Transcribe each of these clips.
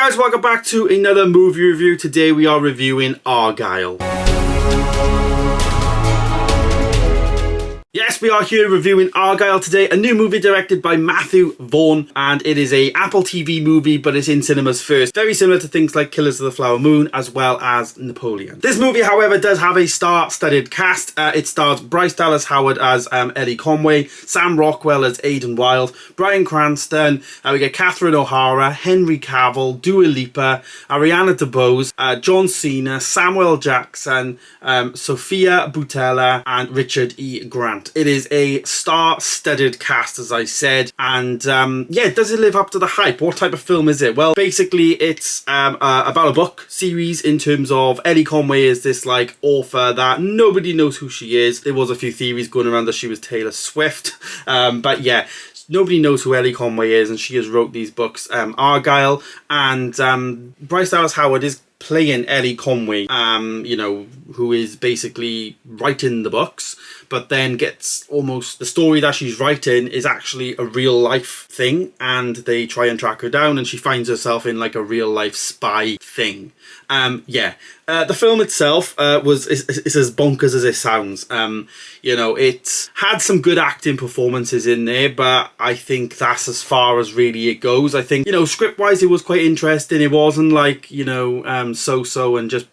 guys, welcome back to another movie review. Today we are reviewing Argylle. Yes, we are here reviewing Argylle today, a new movie directed by Matthew Vaughn, and it is a Apple TV movie, but it's in cinemas first. Very similar to things like Killers of the Flower Moon, as well as Napoleon. This movie, however, does have a star-studded cast. It stars Bryce Dallas Howard as Ellie Conway, Sam Rockwell as Aidan Wilde, Bryan Cranston, we get Catherine O'Hara, Henry Cavill, Dua Lipa, Ariana DeBose, John Cena, Samuel Jackson, Sophia Boutella, and Richard E. Grant. It is a star-studded cast, as I said, and yeah, does it live up to the hype? What type of film is it? Well, basically it's about a book series in terms of Ellie Conway is this like author that nobody knows who she is. There was a few theories going around that she was Taylor Swift, but yeah, nobody knows who Ellie Conway is, and she has wrote these books, Argylle, and Bryce Dallas Howard is playing Ellie Conway, you know, who is basically writing the books, but then gets almost the story that she's writing is actually a real life thing, and they try and track her down, and she finds herself in like a real life spy thing. Yeah, the film itself is as bonkers as it sounds. You know, it had some good acting performances in there, but I think that's as far as really it goes. I think, you know, script-wise it was quite interesting. It wasn't like, you know, so-so and just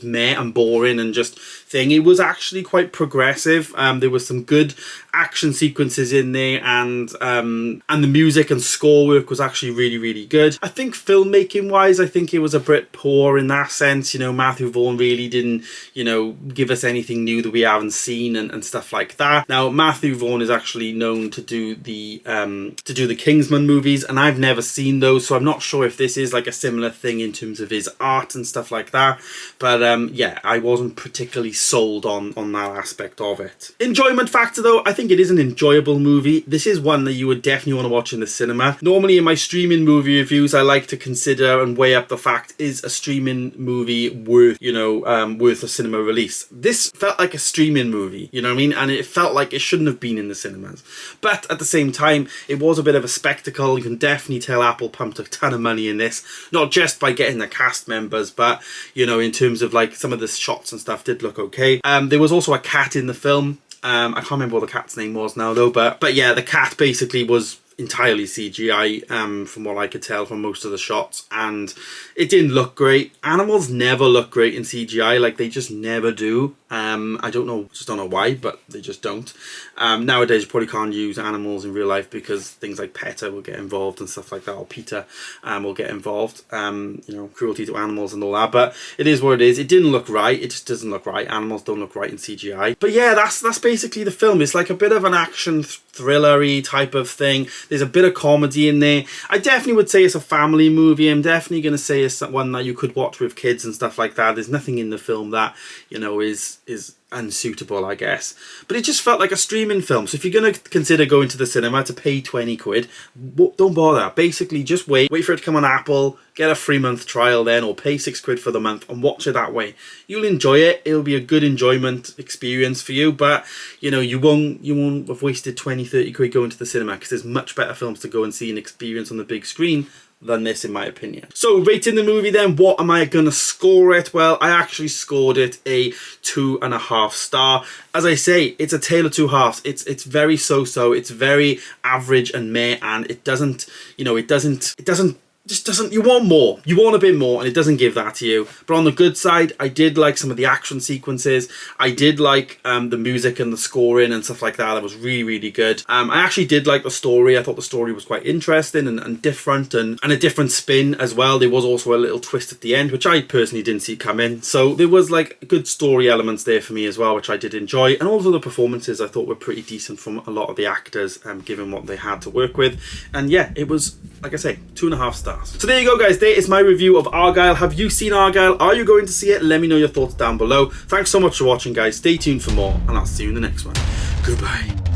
meh and boring and just thing. It was actually quite progressive. There was some good action sequences in there, and the music and score work was actually really good. I think filmmaking wise, I think it was a bit poor in that sense. You know, Matthew Vaughn really didn't, you know, give us anything new that we haven't seen and stuff like that. Now, Matthew Vaughn is actually known to do the Kingsman movies, and I've never seen those, so I'm not sure if this is like a similar thing in terms of his art and stuff like that. But yeah, I wasn't particularly sold on that aspect of it. Enjoyment factor though, I think it is an enjoyable movie. This is one that you would definitely want to watch in the cinema. Normally in my streaming movie reviews, I like to consider and weigh up the fact, is a streaming movie worth, you know, worth a cinema release? This felt like a streaming movie, you know what I mean? And it felt like it shouldn't have been in the cinemas. But at the same time, it was a bit of a spectacle. You can definitely tell Apple pumped a ton of money in this, not just by getting the cast members, but, you know, in terms of like some of the shots and stuff did look okay. There was also a cat in the film. I can't remember what the cat's name was now though, but yeah, the cat basically was entirely CGI, from what I could tell from most of the shots, and it didn't look great. Animals never look great in CGI, like they just never do. I don't know, just don't know why, but they just don't. Nowadays you probably can't use animals in real life because things like PETA will get involved and stuff like that, or PETA will get involved, you know, cruelty to animals and all that, but it is what it is. It didn't look right, it just doesn't look right. Animals don't look right in CGI. But yeah, that's basically the film. It's like a bit of an action thriller-y type of thing. There's a bit of comedy in there. I definitely would say it's a family movie. I'm definitely going to say it's one that you could watch with kids and stuff like that. There's nothing in the film that, you know, is unsuitable, I guess. But it just felt like a streaming film. So if you're going to consider going to the cinema to pay 20 quid, don't bother. Basically, just wait for it to come on Apple, get a 3-month trial then, or pay 6 quid for the month and watch it that way. You'll enjoy it. It'll be a good enjoyment experience for you, but you know, you won't have wasted 20-30 quid going to the cinema, because there's much better films to go and see and experience on the big screen than this, in my opinion. So rating the movie then, what am I gonna score it? Well, I actually scored it a 2.5 star. As I say, it's a tale of two halves. It's very so-so, it's very average and meh, and it doesn't, you know, it doesn't you want more, you want a bit more, and it doesn't give that to you. But on the good side, I did like some of the action sequences. I did like the music and the scoring and stuff like that. That was really good. I actually did like the story. I thought the story was quite interesting and different, and a different spin as well. There was also a little twist at the end, which I personally didn't see coming. So there was like good story elements there for me as well, which I did enjoy. And also the performances I thought were pretty decent from a lot of the actors, given what they had to work with. And yeah, it was, like I say, 2.5 stars. So there you go, guys. There is my review of Argylle. Have you seen Argylle? Are you going to see it? Let me know your thoughts down below. Thanks so much for watching, guys. Stay tuned for more, and I'll see you in the next one. Goodbye.